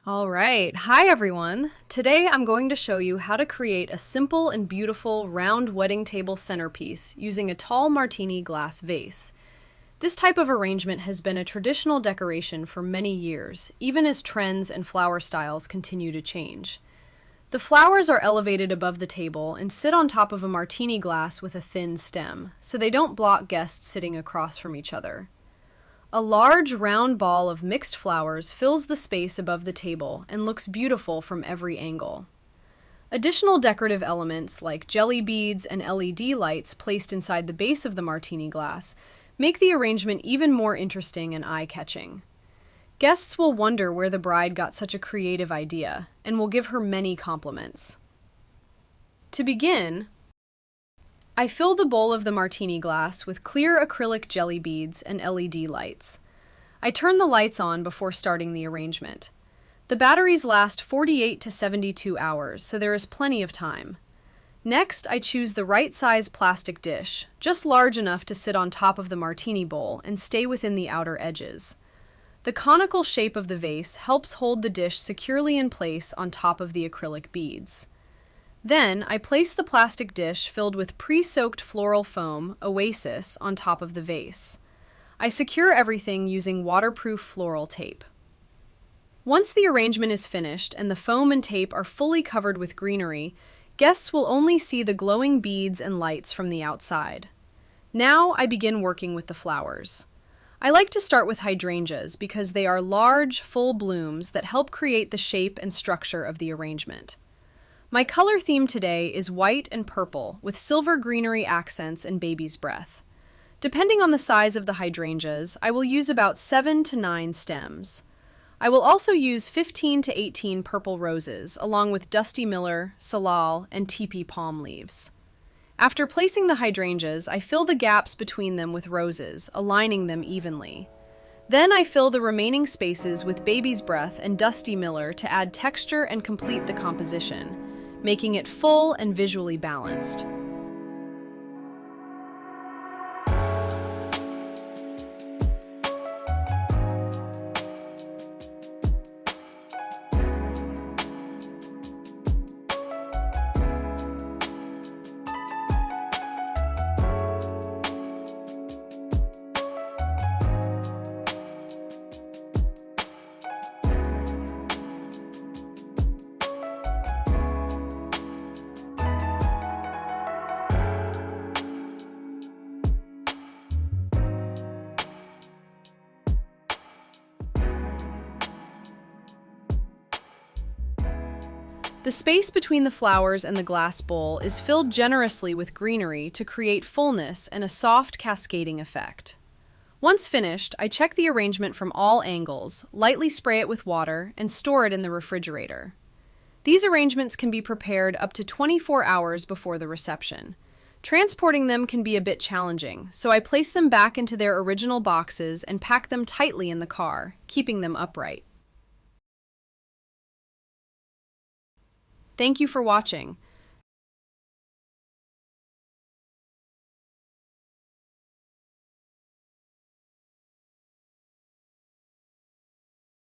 All right. Hi, everyone. Today I'm going to show you how to create a simple and beautiful round wedding table centerpiece using a tall Martini glass vase. This type of arrangement has been a traditional decoration for many years, even as trends and flower styles continue to change. The flowers are elevated above the table and sit on top of a Martini glass with a thin stem, so they don't block guests sitting across from each other. A large round ball of mixed flowers fills the space above the table and looks beautiful from every angle. Additional decorative elements like jelly beads and LED lights placed inside the base of the Martini glass make the arrangement even more interesting and eye-catching. Guests will wonder where the bride got such a creative idea and will give her many compliments. To begin, I fill the bowl of the Martini glass with clear acrylic jelly beads and LED lights. I turn the lights on before starting the arrangement. The batteries last 48 to 72 hours, so there is plenty of time. Next, I choose the right size plastic dish, just large enough to sit on top of the Martini bowl and stay within the outer edges. The conical shape of the vase helps hold the dish securely in place on top of the acrylic beads. Then, I place the plastic dish filled with pre-soaked floral foam, Oasis, on top of the vase. I secure everything using waterproof floral tape. Once the arrangement is finished and the foam and tape are fully covered with greenery, guests will only see the glowing beads and lights from the outside. Now, I begin working with the flowers. I like to start with hydrangeas because they are large, full blooms that help create the shape and structure of the arrangement. My color theme today is white and purple with silver greenery accents and baby's breath. Depending on the size of the hydrangeas, I will use about 7 to 9 stems. I will also use 15 to 18 purple roses, along with Dusty Miller, Salal, and teepee palm leaves. After placing the hydrangeas, I fill the gaps between them with roses, aligning them evenly. Then I fill the remaining spaces with baby's breath and Dusty Miller to add texture and complete the composition, making it full and visually balanced. The space between the flowers and the glass bowl is filled generously with greenery to create fullness and a soft cascading effect. Once finished, I check the arrangement from all angles, lightly spray it with water, and store it in the refrigerator. These arrangements can be prepared up to 24 hours before the reception. Transporting them can be a bit challenging, so I place them back into their original boxes and pack them tightly in the car, keeping them upright. Thank you for watching.